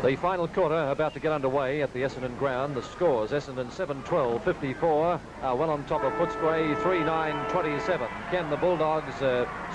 The final quarter about to get underway at the Essendon ground. The scores: Essendon 7-12, 54, well on top of Footscray 3-9, 27. Can the Bulldogs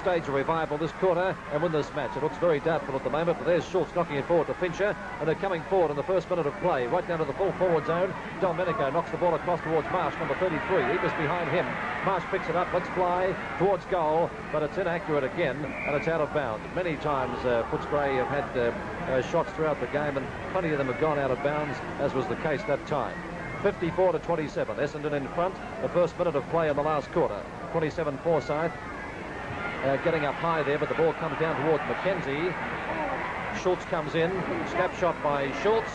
stage a revival this quarter and win this match? It looks very doubtful at the moment, but there's Schultz knocking it forward to Fincher, and they're coming forward in the first minute of play, right down to the full forward zone. Domenico knocks the ball across towards Marsh, number 33. He was behind him. Marsh picks it up, lets fly towards goal, but it's inaccurate again, and it's out of bounds. Many times Footscray have had shots throughout the game, and plenty of them have gone out of bounds, as was the case that time. 54-27, Essendon in front. The first minute of play in the last quarter. 27 Forsyth getting up high there, but the ball comes down towards Mackenzie. Schultz comes in, snapshot by Schultz.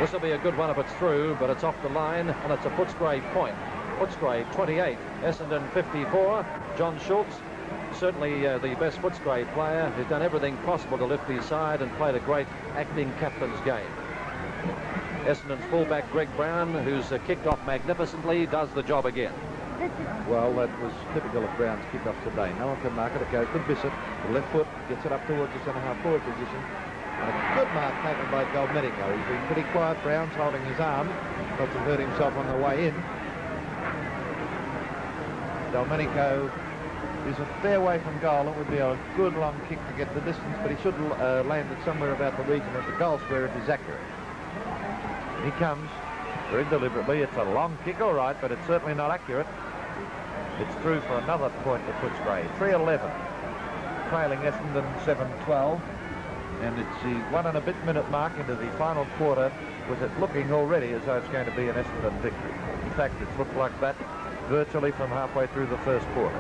This will be a good one if it's through, but it's off the line, and it's a Footscray point. Footscray 28, Essendon 54. John Schultz, certainly the best Footscray player, who's done everything possible to lift his side and played a great acting captain's game. Essendon's fullback Greg Brown, who's kicked off magnificently, does the job again. Well, that was typical of Brown's kick-off today. No one can mark it. It goes to Bissett. The left foot gets it up towards the centre-half forward position. And a good mark taken by Domenico. He's been pretty quiet. Brown's holding his arm, not to hurt himself on the way in. Domenico is a fair way from goal. It would be a good long kick to get the distance, but he should land it somewhere about the region of the goal square if he's accurate. He comes very deliberately. It's a long kick, all right, but it's certainly not accurate. It's through for another point to Footscray. 3-11, trailing Essendon 7-12, and it's the 1 and a bit minute mark into the final quarter, with it looking already as though it's going to be an Essendon victory. In fact, it's looked like that virtually from halfway through the first quarter.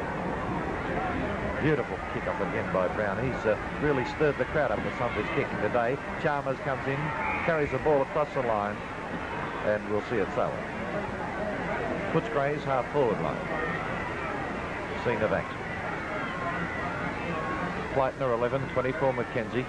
Beautiful kick-off again by Brown. He's really stirred the crowd up with some of his kicking today. Chalmers comes in, carries the ball across the line, and we'll see it so. Footscray's half-forward line. Scene of action. Flightner 11, 24 Mackenzie.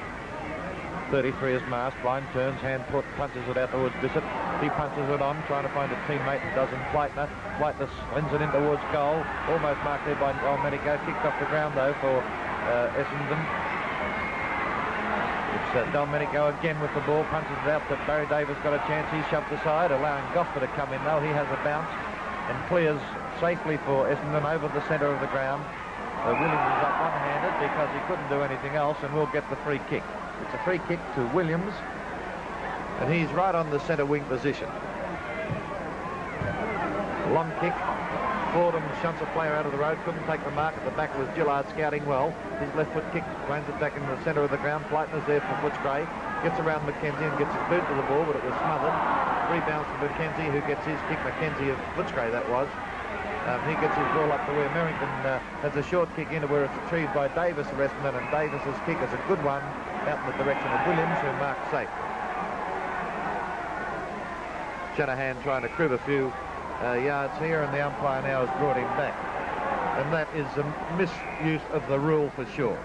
33 is Marsh. Blind turns, hand put, punches it out towards Bissett. He punches it on, trying to find a teammate, and doesn't. Flightner slings it in towards goal. Almost marked there by Domenico. Kicked off the ground, though, for Essendon. It's Domenico again with the ball, punches it out, but Barry Davis got a chance. He shoved aside, allowing Goffer to come in, though. He has a bounce and clears safely for Essendon over the centre of the ground. Williams is up one-handed because he couldn't do anything else, and will get the free kick. It's a free kick to Williams, and he's right on the centre wing position. Long kick. Fordham shunts a player out of the road, couldn't take the mark. At the back was Gillard scouting well. His left foot kick lands it back in the centre of the ground. Flightner's there for Footscray. Gets around Mackenzie and gets his boot to the ball, but it was smothered. Rebounds to Mackenzie, who gets his kick. Mackenzie of Footscray, that was. He gets his ball up to where Merrington has a short kick into where it's retrieved by Davis of Essendon, and Davis's kick is a good one out in the direction of Williams, who marks safe. Shanahan trying to crib a few yards here, and the umpire now has brought him back. And that is a misuse of the rule for sure.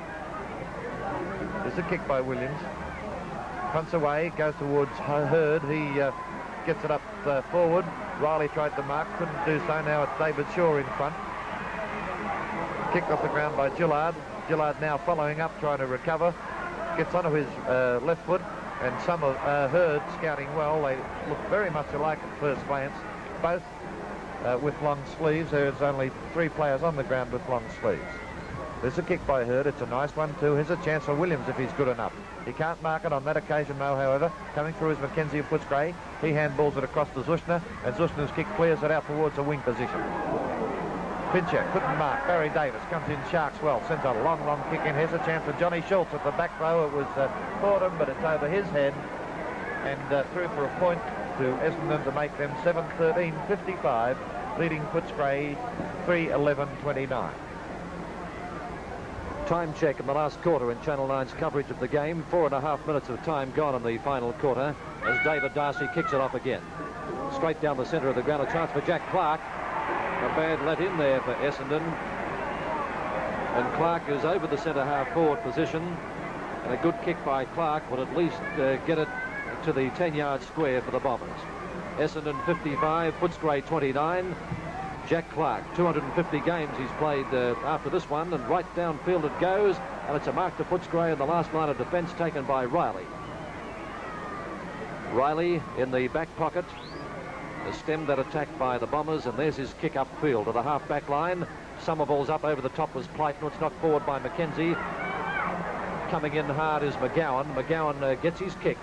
There's a kick by Williams. Punts away, goes towards Hurd. He gets it up forward. Riley tried to mark, couldn't do so. Now it's David Shaw in front. Kicked off the ground by Gillard. Gillard now following up, trying to recover. Gets onto his left foot, and some of Hurd scouting well. They look very much alike at first glance, both with long sleeves. There's only 3 players on the ground with long sleeves. There's a kick by Hurd. It's a nice one too. Here's a chance for Williams if he's good enough. He can't mark it on that occasion, though, however. Coming through is Mackenzie of Footscray. He handballs it across to Zushner, and Zushner's kick clears it out towards the wing position. Fincher couldn't mark. Barry Davis comes in sharks well, sends a long kick in. Here's a chance for Johnny Schultz at the back row. It was Fordham, but it's over his head, and through for a point to Essendon to make them 7-13-55, leading Footscray 3-11-29. Time check in the last quarter in Channel 9's coverage of the game. 4.5 minutes of time gone in the final quarter as David Darcy kicks it off again. Straight down the centre of the ground, a chance for Jack Clark. A bad let in there for Essendon. And Clark is over the centre half forward position. And a good kick by Clark will at least get it to the 10-yard square for the Bombers. Essendon 55, Footscray 29. Jack Clark, 250 games he's played after this one, and right downfield it goes, and it's a mark to Footscray in the last line of defence taken by Riley. Riley in the back pocket has stemmed that attack by the Bombers, and there's his kick upfield to the half-back line. Somerville's up over the top was Plyton. It's knocked forward by Mackenzie. Coming in hard is McGowan. McGowan gets his kick.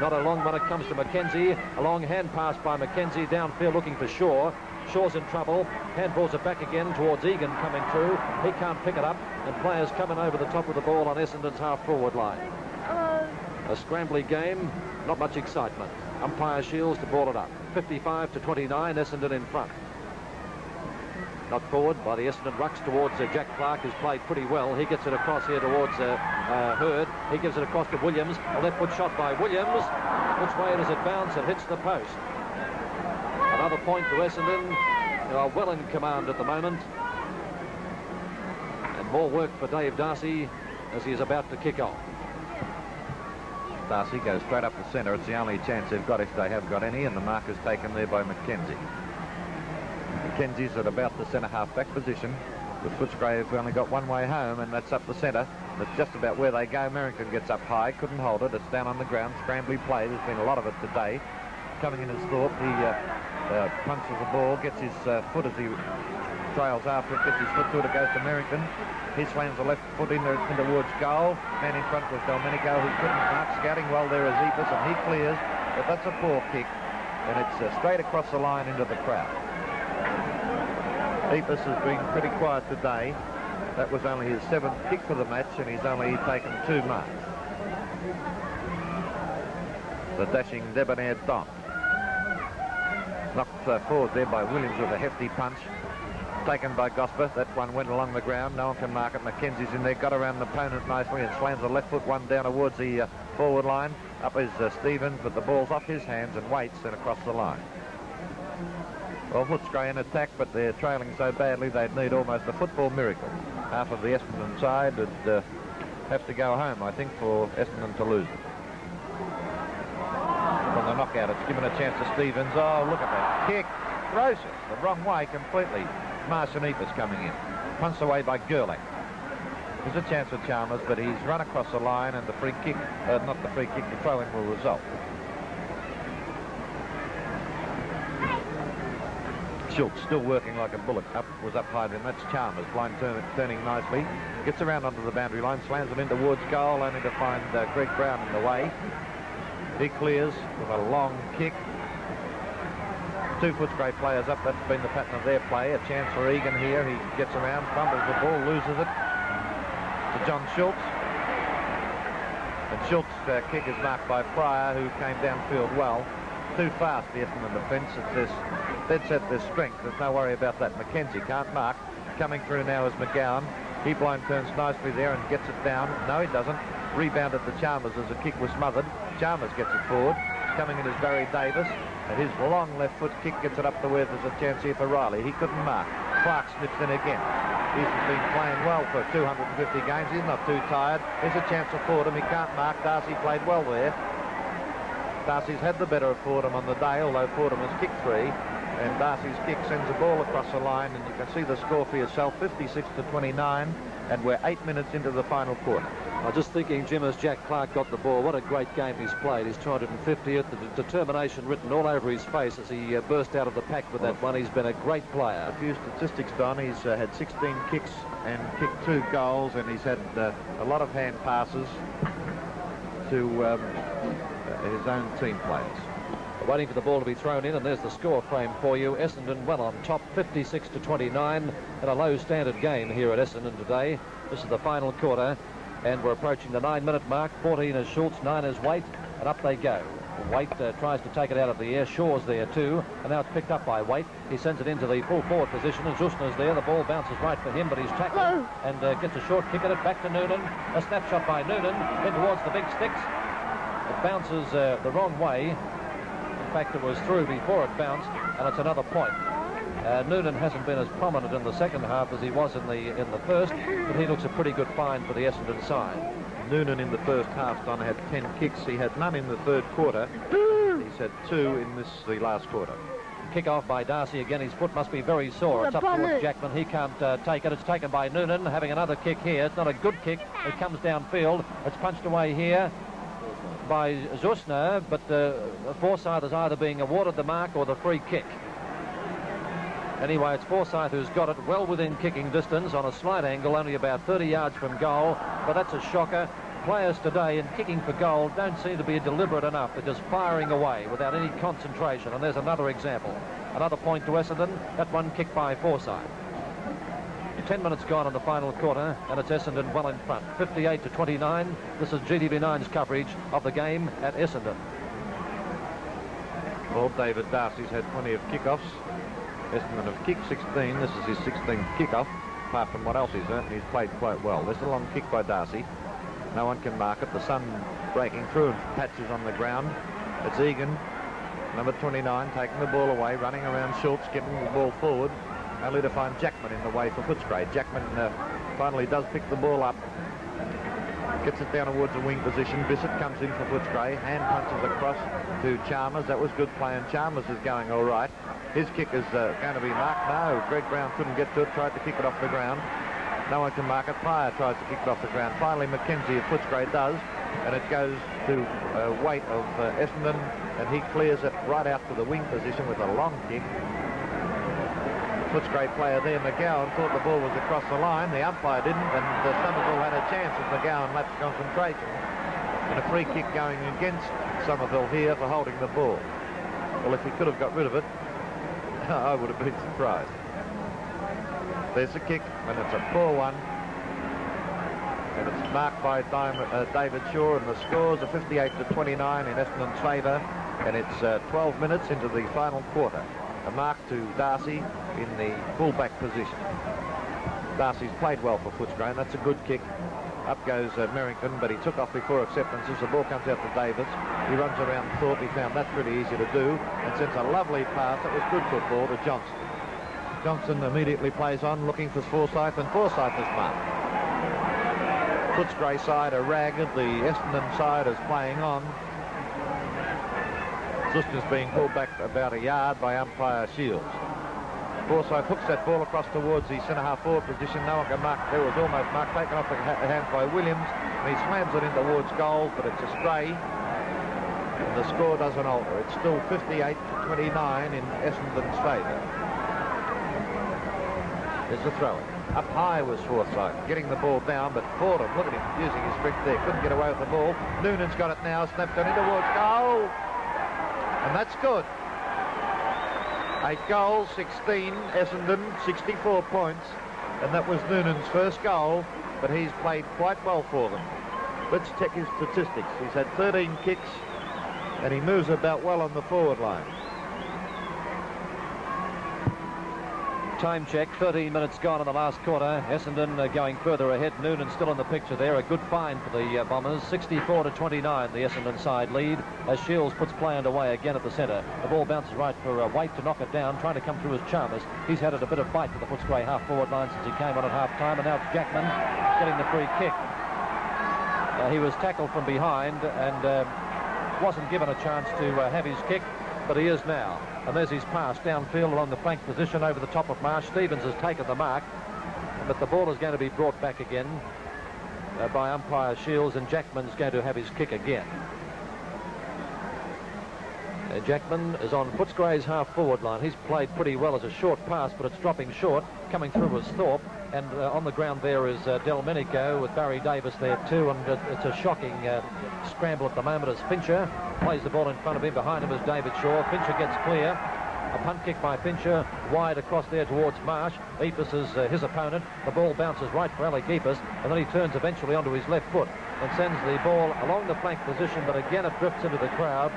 Not a long one, it comes to Mackenzie. A long hand pass by Mackenzie downfield looking for Shaw. Shaw's in trouble. Handballs it back again towards Egan coming through. He can't pick it up, and players coming over the top of the ball on Essendon's half-forward line. A scrambly game, not much excitement. Umpire Shields to ball it up. 55-29, Essendon in front. Knocked forward by the Essendon rucks towards Jack Clark, who's played pretty well. He gets it across here towards Hurd. He gives it across to Williams. A left foot shot by Williams. Which way does it bounce? It hits the post. Another point to Essendon, who are well in command at the moment. And more work for Dave Darcy as he is about to kick off. Darcy goes straight up the centre. It's the only chance they've got if they have got any, and the mark is taken there by Mackenzie. Mackenzie's at about the centre half-back position, with Footscray who've only got one way home, and that's up the centre. That's just about where they go. Merrington gets up high, couldn't hold it. It's down on the ground. Scrambly play. There's been a lot of it today. Coming in as Thorpe, he punches the ball, gets his foot as he trails after it, gets his foot to it. It goes to Merrington. He slams the left foot in towards goal. Man in front was Domenico, who couldn't mark. Scouting well there is Epis, and he clears. But that's a poor kick, and it's straight across the line into the crowd. Epis has been pretty quiet today. That was only his 7th kick for the match, and he's only taken 2 marks. The dashing debonair Don. Knocked forward there by Williams with a hefty punch. Taken by Gosper. That one went along the ground. No one can mark it. Mackenzie's in there. Got around the opponent nicely and slams the left foot one down towards the forward line. Up is Stevens, but the ball's off his hands and waits and across the line. Well, Footscray in attack, but they're trailing so badly they'd need almost a football miracle. Half of the Essendon side would have to go home, I think, for Essendon to lose it. From the knockout, it's given a chance to Stevens. Oh, look at that kick. Throws it the wrong way completely. Martian Epis coming in. Punched away by Gerlach. There's a chance for Chalmers, but he's run across the line, and the free kick, not the free kick, the throw-in will result. Schultz still working like a bullet. Was up high, then that's Chalmers. Blind turning nicely. Gets around onto the boundary line, slams it in towards goal, only to find Greg Brown in the way. He clears with a long kick. 2 Footscray players up. That's been the pattern of their play. A chance for Egan here. He gets around, fumbles the ball, loses it to John Schultz. And Schultz's kick is marked by Pryor, who came downfield well. Too fast, the Essendon defence. It's this dead set their strength. There's no worry about that. Mackenzie can't mark. Coming through now is McGowan. He blind turns nicely there and gets it down. No, he doesn't. Rebounded to Chalmers as the kick was smothered. Chalmers gets it forward. Coming in is Barry Davis. And his long left foot kick gets it up to where there's a chance here for Riley. He couldn't mark. Clark snips in again. He's been playing well for 250 games. He's not too tired. There's a chance for Fordham. He can't mark. Darcy played well there. Darcy's had the better of Fordham on the day, although Fordham has kicked 3. And Darcy's kick sends the ball across the line, and you can see the score for yourself, 56-29, and we're 8 minutes into the final quarter. I'm just thinking, Jim, as Jack Clark got the ball, what a great game he's played. His 250th, the determination written all over his face as he burst out of the pack with that one. He's been a great player. A few statistics, Don. He's had 16 kicks and kicked 2 goals, and he's had a lot of hand passes to his own team players. Waiting for the ball to be thrown in, and there's the score frame for you. Essendon well on top, 56-29, in a low standard game here at Essendon today. This is the final quarter, and we're approaching the 9-minute mark. 14 is Schultz, 9 is Waite, and up they go. Waite tries to take it out of the air. Shaw's there too, and now it's picked up by Waite. He sends it into the full forward position, and Jusner's there. The ball bounces right for him, but he's tackled and gets a short kick at it back to Noonan. A snapshot by Noonan in towards the big sticks. It bounces the wrong way. In fact, it was through before it bounced, and it's another point. Noonan hasn't been as prominent in the second half as he was in the first, but he looks a pretty good find for the Essendon side. Noonan in the first half, Don, had 10 kicks. He had none in the third quarter. He's had 2 in the last quarter. Kick off by Darcy again. His foot must be very sore. It's up towards Jackman. He can't take it. It's taken by Noonan, having another kick here. It's not a good kick. It comes downfield. It's punched away here. by Zusner, but Forsyth is either being awarded the mark or the free kick. Anyway, it's Forsyth who's got it well within kicking distance on a slight angle, only about 30 yards from goal, but that's a shocker. Players today in kicking for goal don't seem to be deliberate enough. They're just firing away without any concentration, and there's another example. Another point to Essendon, that one kicked by Forsyth. 10 minutes gone in the final quarter, and it's Essendon well in front, 58-29. This is GTV9's coverage of the game at Essendon. Well, David Darcy's had plenty of kickoffs. Essendon have kicked 16. This is his 16th kickoff. Apart from what else he's earned, he's played quite well. There's a long kick by Darcy. No one can mark it. The sun breaking through and patches on the ground. It's Egan, number 29, taking the ball away, running around Schultz, getting the ball forward, only to find Jackman in the way for Footscray. Jackman finally does pick the ball up, gets it down towards the wing position. Bissett comes in for Footscray, hand punches across to Chalmers. That was good play, and Chalmers is going all right. His kick is going to be marked. No, Greg Brown couldn't get to it, tried to kick it off the ground. No one can mark it. Pryor tries to kick it off the ground. Finally, McKenzie of Footscray does, and it goes to Waite of Essendon, and he clears it right out to the wing position with a long kick. Footscray player there, McGowan, thought the ball was across the line. The umpire didn't, and Somerville had a chance as McGowan lapsed concentration. And a free kick going against Somerville here for holding the ball. Well, if he could have got rid of it, I would have been surprised. There's the kick, and it's a 4-1. And it's marked by David Shaw, and the scores are 58-29 in Essendon's favour. And it's 12 minutes into the final quarter. A mark to Darcy in the full-back position. Darcy's played well for Footscray, and that's a good kick. Up goes Merrington, but he took off before acceptance as the ball comes out to Davis. He runs around Thorpe. He found that pretty easy to do, and sends a lovely pass. That was good football to Johnson. Johnson immediately plays on, looking for Forsyth, and Forsyth is marked. Footscray side are ragged. The Essendon side is playing on. Zusner's being pulled back about a yard by umpire Shields. Forsyth hooks that ball across towards the centre-half forward position. No one can mark. There was almost marked, taken off the hands by Williams, and he slams it in towards goal, but it's a stray. And the score doesn't alter. It's still 58-29 in Essendon's favour. There's the throw-in. Up high was Forsyth, getting the ball down, but Fordham, look at him using his sprint there, couldn't get away with the ball. Noonan's got it now, snapped it in towards goal, and that's good. 8 goals, 16, Essendon, 64 points, and that was Noonan's first goal, but he's played quite well for them. Let's check his statistics. He's had 13 kicks, and he moves about well on the forward line. Time check, 13 minutes gone in the last quarter. Essendon going further ahead. Noonan still in the picture there. A good find for the Bombers. 64-29, the Essendon side lead as Shields puts play underway again at the centre. The ball bounces right for Waite to knock it down, trying to come through his Chalmers. He's had it a bit of bite to the Footscray half-forward line since he came on at half-time, and now it's Jackman getting the free kick. He was tackled from behind and wasn't given a chance to have his kick, but he is now. And there's his pass downfield along the flank position over the top of Marsh. Stevens has taken the mark, but the ball is going to be brought back again by umpire Shields, and Jackman's going to have his kick again. Jackman is on Footscray's half-forward line. He's played pretty well as a short pass, but it's dropping short. Coming through was Thorpe, and on the ground there is Delmenico with Barry Davis there too, and it's a shocking scramble at the moment as Fincher plays the ball in front of him. Behind him is David Shaw. Fincher gets clear. A punt kick by Fincher, wide across there towards Marsh. Epis is his opponent. The ball bounces right for Alec Epis, and then he turns eventually onto his left foot and sends the ball along the flank position, but again it drifts into the crowd.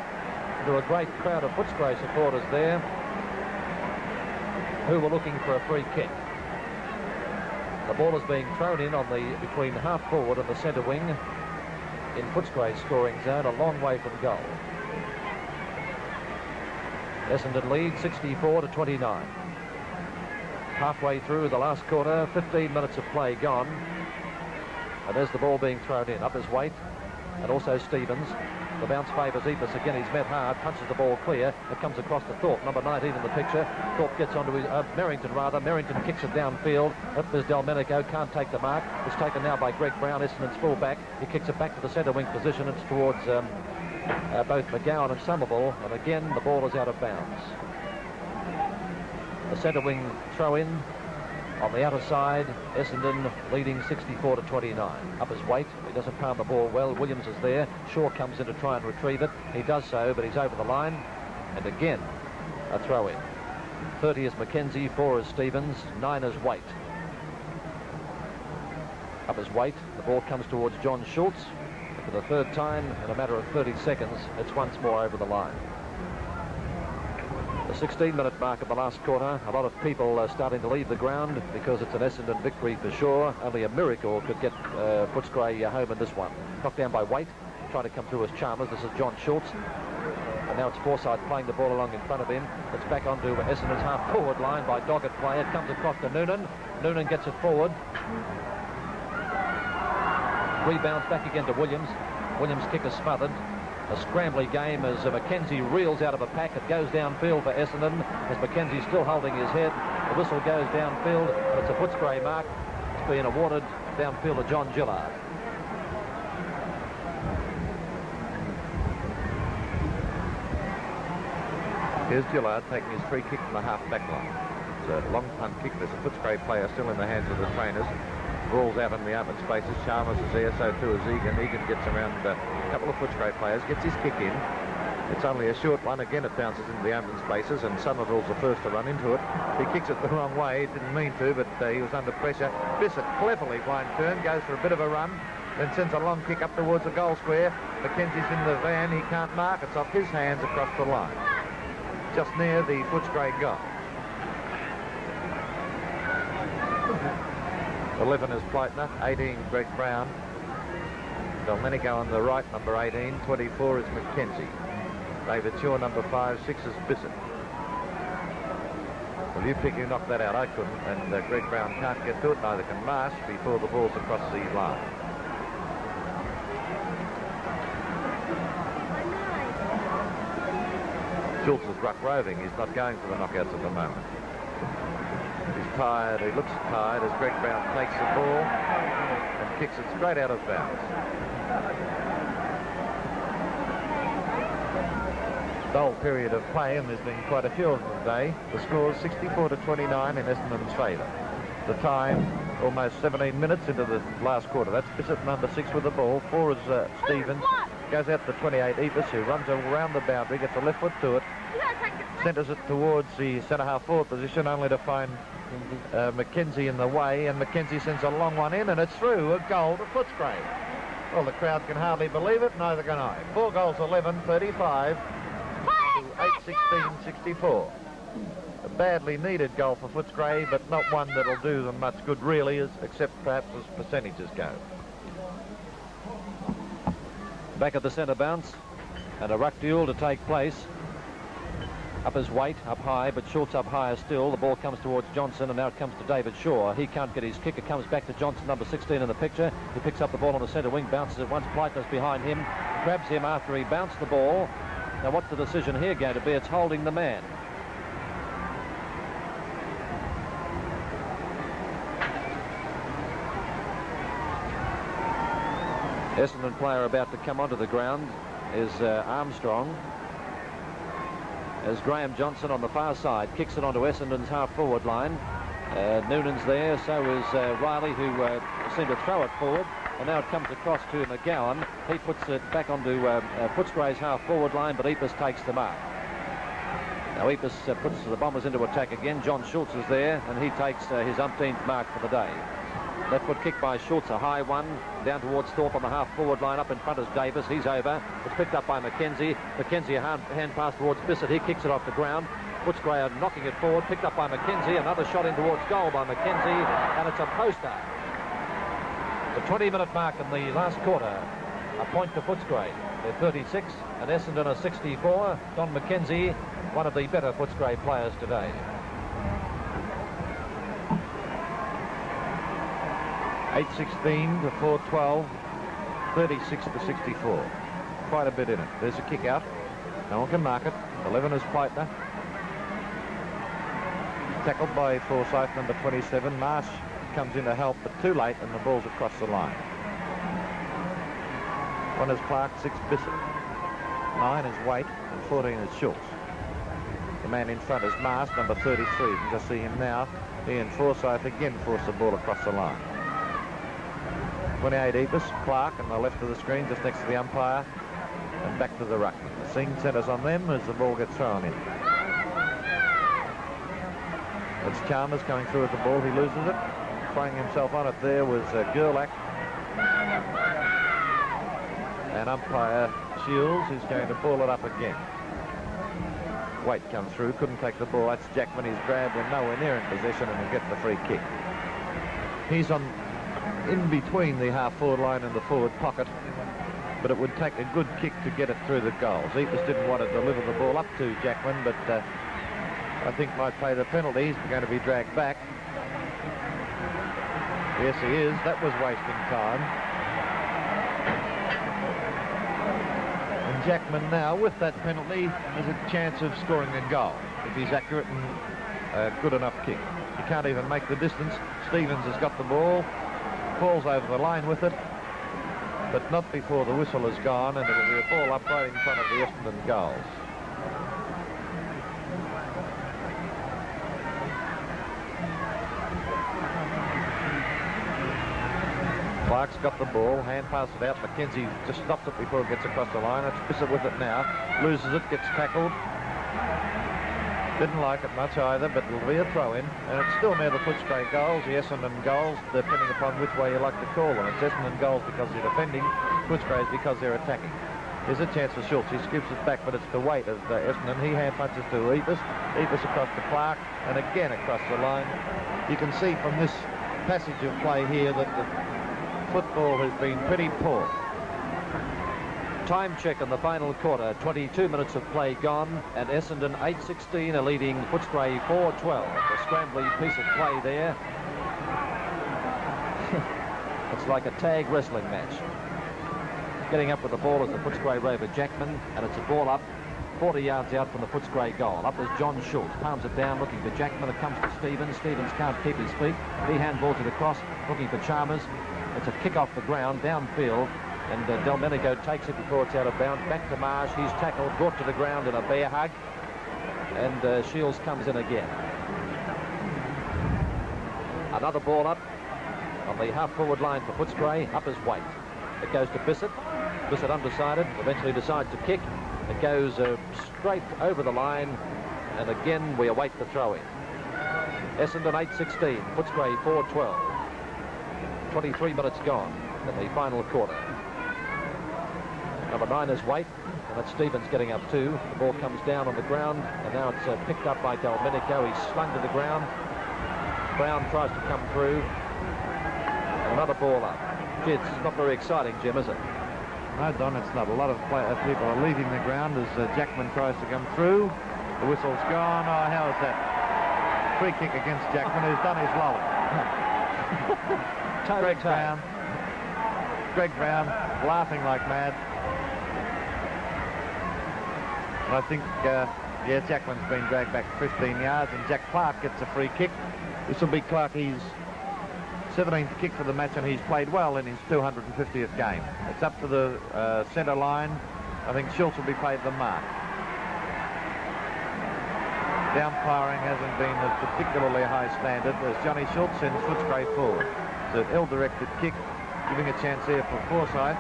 To a great crowd of Footscray supporters there who were looking for a free kick. The ball is being thrown in on between half forward and the centre wing in Footscray's scoring zone, a long way from goal. Essendon lead 64-29. Halfway through the last quarter, 15 minutes of play gone, and there's the ball being thrown in. Up is Waite. and also Stevens. The bounce favours Epus again. He's met hard, punches the ball clear. It comes across to Thorpe, number 19 in the picture. Thorpe gets onto his, Merrington rather. Merrington kicks it downfield. Up is Delmenico, can't take the mark. It's taken now by Greg Brown, Essendon's full back. He kicks it back to the centre wing position. It's towards both McGowan and Somerville, and again the ball is out of bounds. The centre wing throw in on the outer side. Essendon leading 64-29. Up his weight, he doesn't palm the ball well. Williams is there. Shaw comes in to try and retrieve it. He does so, but he's over the line, and again a throw in. 30 is Mackenzie, 4 is Stevens, 9 is Waite. Up his weight, the ball comes towards John Schultz. For the third time in a matter of 30 seconds, it's once more over the line. The 16-minute mark of the last quarter. A lot of people are starting to leave the ground because it's an Essendon victory for sure. Only a miracle could get Footscray home in this one. Knocked down by Waite, trying to come through as Chalmers. This is John Schultz. And now it's Forsyth playing the ball along in front of him. It's back onto Essendon's half-forward line by dogged play. It comes across to Noonan. Noonan gets it forward. Rebounds back again to Williams. Williams' kick is smothered. A scrambly game as Mackenzie reels out of a pack. It goes downfield for Essendon as Mackenzie's still holding his head. The whistle goes downfield, and it's a Footscray mark. It's being awarded downfield to John Gillard. Here's Gillard taking his free kick from the half-back line. It's a long punt kick. There's a Footscray player still in the hands of the trainers. Ball's out in the open spaces. Chalmers is there, so too is Egan. Egan gets around a couple of Footscray players, gets his kick in. It's only a short one. Again, it bounces into the open spaces, and Somerville's the first to run into it. He kicks it the wrong way. He didn't mean to, but he was under pressure. Bissett cleverly blind turn, goes for a bit of a run, then sends a long kick up towards the goal square. Mackenzie's in the van. He can't mark. It's off his hands across the line, just near the Footscray goal. 11 is Pleitner, 18 Greg Brown. Delmenico on the right, number 18. 24 is Mackenzie. David Shaw, number 5. 6 is Bissett. Well, you think you knocked that out. I couldn't. And Greg Brown can't get to it. Neither can Marsh before the ball's across the line. Schultz is ruck roving. He's not going for the knockouts at the moment. He's tired. He looks tired as Greg Brown takes the ball and kicks it straight out of bounds. Dull period of play, and there's been quite a few of them today. The score's 64-29 in Essendon's favour. The time, almost 17 minutes into the last quarter. That's Bissett, number 6 with the ball. 4 is Stevens. Goes out to 28, Epus, who runs around the boundary, gets a left foot to it, centres it towards the centre-half forward position, only to find Mackenzie in the way, and Mackenzie sends a long one in, and it's through. A goal to Footscray. Well, the crowd can hardly believe it, neither can I. 4 goals, 11, 35 to 8-16, 64. A badly needed goal for Footscray, but not one that'll do them much good, really, except perhaps as percentages go. Back at the centre bounce, and a ruck duel to take place. Up his weight, up high, but Schultz up higher still. The ball comes towards Johnson, and now it comes to David Shaw. He can't get his kick. It comes back to Johnson, number 16 in the picture. He picks up the ball on the centre wing, bounces it once. Pleitner's behind him, grabs him after he bounced the ball. Now, what's the decision here going to be? It's holding the man. Essendon player about to come onto the ground is Armstrong. As Graham Johnson on the far side kicks it onto Essendon's half-forward line. Noonan's there, so is Riley, who seemed to throw it forward. And now it comes across to McGowan. He puts it back onto Footscray's half-forward line, but Epus takes the mark. Now Epus puts the Bombers into attack again. John Schultz is there, and he takes his umpteenth mark for the day. Left foot kick by Schultz, a high one, down towards Thorpe on the half-forward line. Up in front is Davis. He's over. It's picked up by Mackenzie. Mackenzie, a hand pass towards Bissett. He kicks it off the ground. Footscray are knocking it forward. Picked up by Mackenzie. Another shot in towards goal by Mackenzie, and it's a poster. The 20-minute mark in the last quarter. A point to Footscray. They're 36, and Essendon are 64. Don Mackenzie, one of the better Footscray players today. $8-16 to 4-12 36-64. Quite a bit in it. There's a kick out. No one can mark it. 11 is Pleitner. Tackled by Forsyth, number 27. Marsh comes in to help, but too late, and the ball's across the line. 1 is Clark, 6 Bissett. 9 is Waite, and 14 is Schultz. The man in front is Marsh, number 33. You can just see him now. He and Forsyth again force the ball across the line. 28 Epus, Clark on the left of the screen, just next to the umpire, and back to the ruckman. The scene centres on them as the ball gets thrown in. It's Chalmers coming through with the ball. He loses it. Throwing himself on it there was Gerlach. And umpire Shields is going to ball it up again. Waite comes through, couldn't take the ball. That's Jackman. He's grabbed and nowhere near in possession and will get the free kick. He's in between the half-forward line and the forward pocket, but it would take a good kick to get it through the goals. Epus didn't want to deliver the ball up to Jackman, but I think might pay the penalty. He's going to be dragged back. Yes, he is. That was wasting time. And Jackman now, with that penalty, has a chance of scoring a goal if he's accurate and a good enough kick. He can't even make the distance. Stevens has got the ball, falls over the line with it, but not before the whistle is gone, and it'll be a ball up right in front of the Essendon goals. Clark's got the ball, hand pass it out. Mackenzie just stops it before it gets across the line. It's Bissett with it now, loses it, gets tackled. Didn't like it much either, but it'll be a throw-in, and it's still near the Footscray goals, the Essendon goals, depending upon which way you like to call them. It's Essendon goals because they're defending, Footscray because they're attacking. There's a chance for Schultz. He scoops it back, but it's the weight of Essendon. He hand punches to Epus. Epus across to Clark, and again across the line. You can see from this passage of play here that the football has been pretty poor. Time check in the final quarter. 22 minutes of play gone, and Essendon 8-16 are leading Footscray 4-12. A scrambly piece of play there. It's like a tag wrestling match. Getting up with the ball is the Footscray rover Jackman, and it's a ball up 40 yards out from the Footscray goal. Up is John Schultz, palms it down, looking for Jackman. It comes to Stevens. Stevens can't keep his feet. He handballs it across, looking for Chalmers. It's a kick off the ground, downfield, and Delmenico takes it before it's out of bounds. Back to Marsh. He's tackled, brought to the ground in a bear hug, and Shields comes in again. Another ball up on the half-forward line for Footscray. Up is Waite. It goes to Bissett. Bissett undecided, eventually decides to kick. It goes straight over the line, and again we await the throw-in. Essendon 8-16, Footscray 4-12. 23 minutes gone in the final quarter. Number 9 is Waite, and that's Stevens getting up too. The ball comes down on the ground, and now it's picked up by Delmenico. He's slung to the ground. Brown tries to come through, and another ball up. Gee, it's not very exciting, Jim, is it? No, Don, it's not. A lot of people are leaving the ground as Jackman tries to come through. The whistle's gone. Oh, how is that? Free kick against Jackman, who's done his lolly. Greg Brown laughing like mad. And I think, yeah, Jackman's been dragged back 15 yards, and Jack Clark gets a free kick. This will be Clark. He's 17th kick for the match, and he's played well in his 250th game. It's up to the centre line. I think Schultz will be paid the mark. The umpiring hasn't been a particularly high standard as Johnny Schultz sends Footscray forward. It's an ill-directed kick, giving a chance there for Forsyth.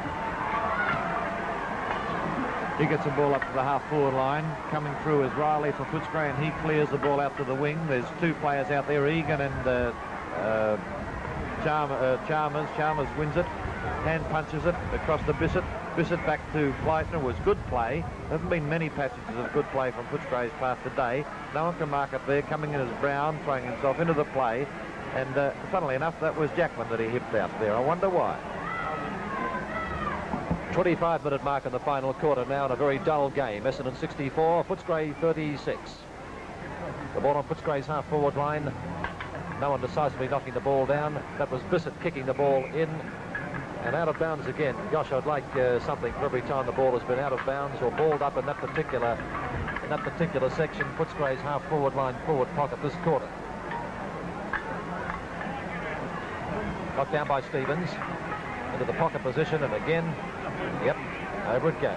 He gets the ball up to the half-forward line. Coming through is Riley for Footscray, and he clears the ball out to the wing. There's two players out there, Egan and Chalmers. Chalmers wins it, hand punches it across to Bissett. Bissett back to Pleitner. Was good play. There haven't been many passages of good play from Footscray's part today. No one can mark it there. Coming in as Brown, throwing himself into the play. And funnily enough, that was Jackman that he hipped out there. I wonder why. 25-minute mark in the final quarter now in a very dull game. Essendon 64, Footscray 36. The ball on Footscray's half-forward line. No one decisively knocking the ball down. That was Bissett kicking the ball in. And out of bounds again. Gosh, I'd like something for every time the ball has been out of bounds or balled up in that particular section. Footscray's half-forward line forward pocket this quarter. Knocked down by Stevens. Into the pocket position, and again, yep, over it goes.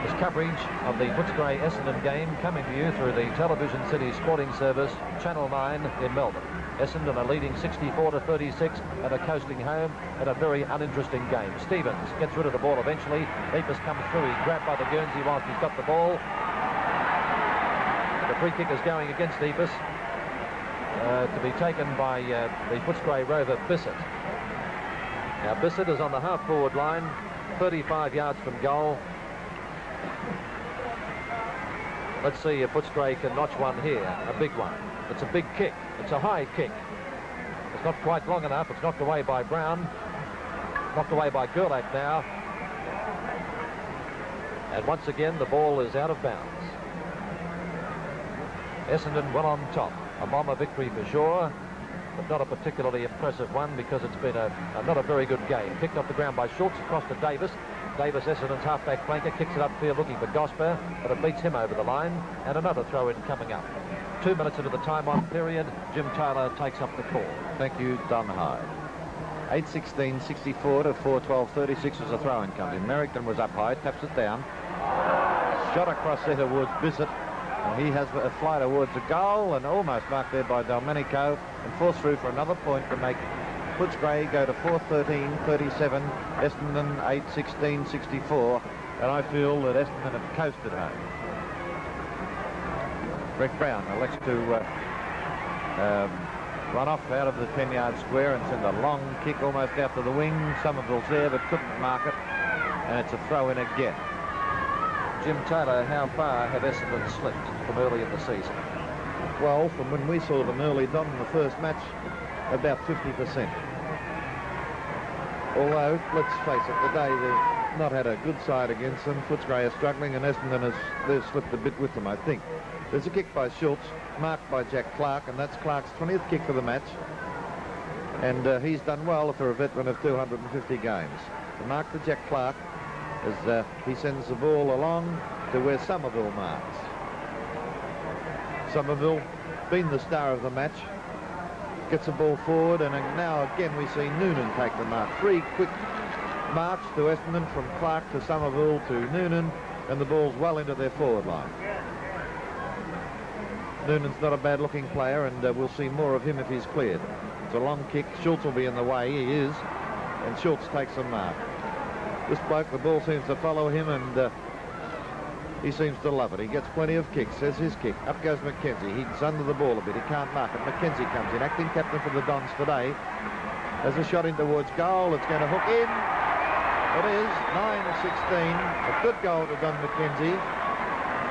This coverage of the Footscray Essendon game coming to you through the Television City Sporting Service, Channel 9 in Melbourne. Essendon are leading 64-36 and are coasting home at a very uninteresting game. Stevens gets rid of the ball eventually. Eepus comes through. He's grabbed by the Guernsey whilst he's got the ball. The free kick is going against Eepus to be taken by the Footscray rover Bissett. Now Bissett is on the half-forward line, 35 yards from goal. Let's see if Footscray can notch one here, a big one. It's a big kick. It's a high kick. It's not quite long enough. It's knocked away by Brown. Knocked away by Gerlach now. And once again, the ball is out of bounds. Essendon well on top. A bomber victory for sure, but not a particularly impressive one because it's been not a very good game. Kicked off the ground by Schultz across to Davis. Davis, Essendon's halfback flanker, kicks it upfield looking for Gosper, but it beats him over the line, and another throw-in coming up. 2 minutes into the time-on period, Jim Taylor takes up the call. Thank you, Don Hyde. 8:16.64 to 4:12.36 as the throw-in comes in. Merrington was up high, taps it down. Shot across there towards Bissett. And he has a fly towards the goal and almost marked there by Delmenico and forced through for another point to make Footscray go to 4:13.37, Essendon 8:16.64, and I feel that Essendon have coasted home. Rick Brown elects to run off out of the 10-yard square and send a long kick almost out to the wing. Somerville's there but couldn't mark it, and it's a throw in again. Jim Taylor, how far have Essendon slipped from early in the season? Well, from when we saw them early on in the first match, about 50%. Although, let's face it, today they've not had a good side against them. Footscray are struggling, and Essendon they've slipped a bit with them, I think. There's a kick by Schultz, marked by Jack Clark, and that's Clark's 20th kick for the match. And he's done well for a veteran of 250 games. The mark to Jack Clark as he sends the ball along to where Somerville marks. Somerville, been the star of the match, gets the ball forward, and now again we see Noonan take the mark. 3 quick marks to Essendon from Clark to Somerville to Noonan, and the ball's well into their forward line. Noonan's not a bad-looking player, and we'll see more of him if he's cleared. It's a long kick. Schultz will be in the way. He is, and Schultz takes the mark. This bloke, the ball seems to follow him, and he seems to love it. He gets plenty of kicks. There's his kick. Up goes Mackenzie. He's under the ball a bit. He can't mark it. Mackenzie comes in, acting captain for the Dons today. There's a shot in towards goal. It's going to hook in. It is 9:16. A good goal to Don Mackenzie.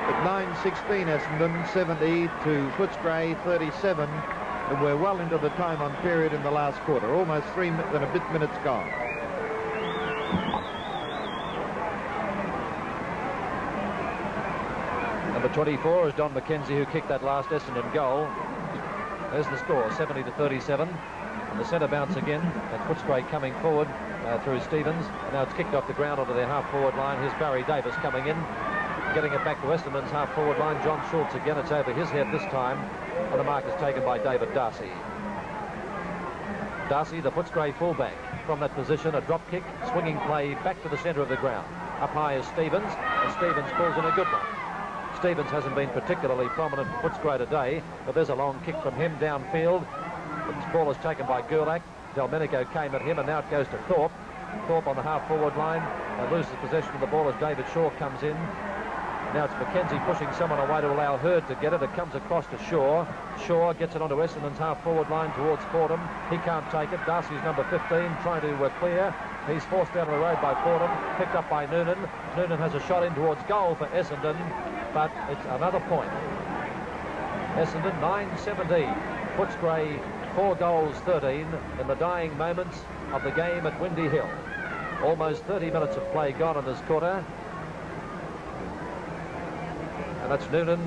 At 9:16, Essendon 70 to Footscray 37, and we're well into the time-on period in the last quarter. Almost 3 and a bit minutes gone. Number 24 is Don Mackenzie, who kicked that last Essendon goal. There's the score, 70-37. And the centre bounce again, and Footscray coming forward through Stevens. And now it's kicked off the ground onto their half-forward line. Here's Barry Davis coming in, getting it back to Essendon's half-forward line. John Schultz again. It's over his head this time, and the mark is taken by David Darcy. Darcy, the Footscray fullback. From that position, a drop kick, swinging play back to the centre of the ground. Up high is Stevens, and Stevens pulls in a good one. Stevens hasn't been particularly prominent for Footscray today, but there's a long kick from him downfield. The ball is taken by Gerlach. Delmenico came at him, and now it goes to Thorpe. Thorpe on the half-forward line and loses possession of the ball as David Shaw comes in. Now it's Mackenzie pushing someone away to allow Hurd to get it. It comes across to Shaw. Shaw gets it onto Essendon's half-forward line towards Fordham. He can't take it. Darcy's number 15 trying to clear. He's forced down the road by Fordham. Picked up by Noonan. Noonan has a shot in towards goal for Essendon, but it's another point. Essendon 9-17. Footscray 4 goals 13 in the dying moments of the game at Windy Hill. Almost 30 minutes of play gone in this quarter. And that's Noonan,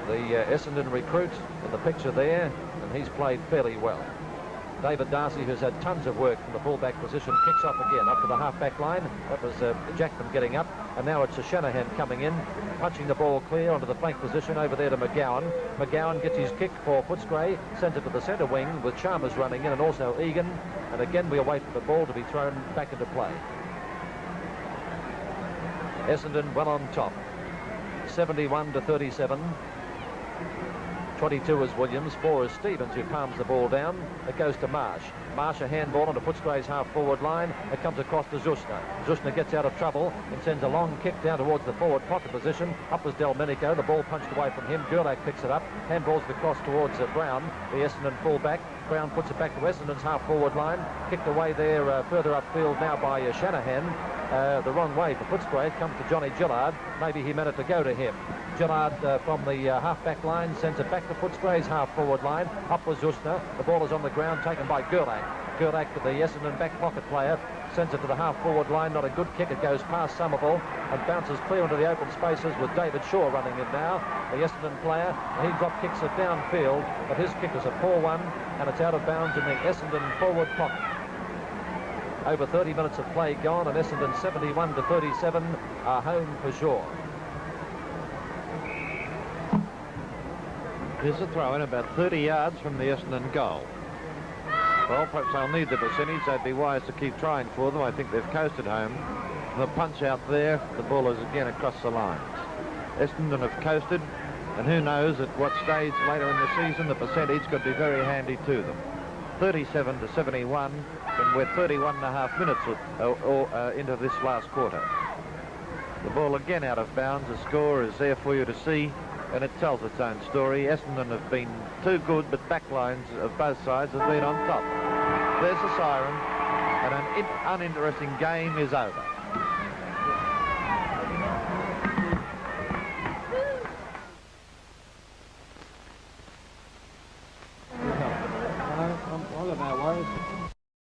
the Essendon recruit, in the picture there, and he's played fairly well. David Darcy, who's had tons of work from the full-back position, kicks off again up to the half-back line. That was Jackman getting up, and now it's Shanahan coming in, punching the ball clear onto the flank position over there to McGowan. McGowan gets his kick for Footscray, sends it to the centre wing with Chalmers running in and also Egan, and again we'll wait for the ball to be thrown back into play. Essendon well on top, 71-37. 22 is Williams, 4 is Stevens, who palms the ball down. It goes to Marsh. Marsh a handball onto Footscray's half-forward line. It comes across to Zushna. Zushna gets out of trouble and sends a long kick down towards the forward pocket position. Up was Delmenico. The ball punched away from him. Gerlach picks it up. Handballs the cross towards Brown, the Essendon full-back. Brown puts it back to Essendon's half-forward line. Kicked away there further upfield now by Shanahan. The wrong way for Footscray. It comes to Johnny Gillard. Maybe he meant it to go to him. Gillard from the half-back line sends it back to Footscray's half-forward line. Up was Zushna. The ball is on the ground, taken by Gerlach. Gerlach, the Essendon back pocket player, sends it to the half-forward line. Not a good kick. It goes past Somerville and bounces clear into the open spaces with David Shaw running in now, the Essendon player. He drop kicks it downfield, but his kick is a poor one, and it's out of bounds in the Essendon forward pocket. Over 30 minutes of play gone, and Essendon 71-37 are home for sure. Here's a throw in about 30 yards from the Essendon goal. Well, perhaps they'll need the percentage. They'd be wise to keep trying for them. I think they've coasted home. The punch out there, the ball is again across the lines. Essendon have coasted, and who knows at what stage later in the season the percentage could be very handy to them. 37-71, and we're 31 and a half minutes into this last quarter. The ball again out of bounds. The score is there for you to see, and it tells its own story. Essendon have been too good, but backlines of both sides have been on top. There's the siren, and an uninteresting game is over.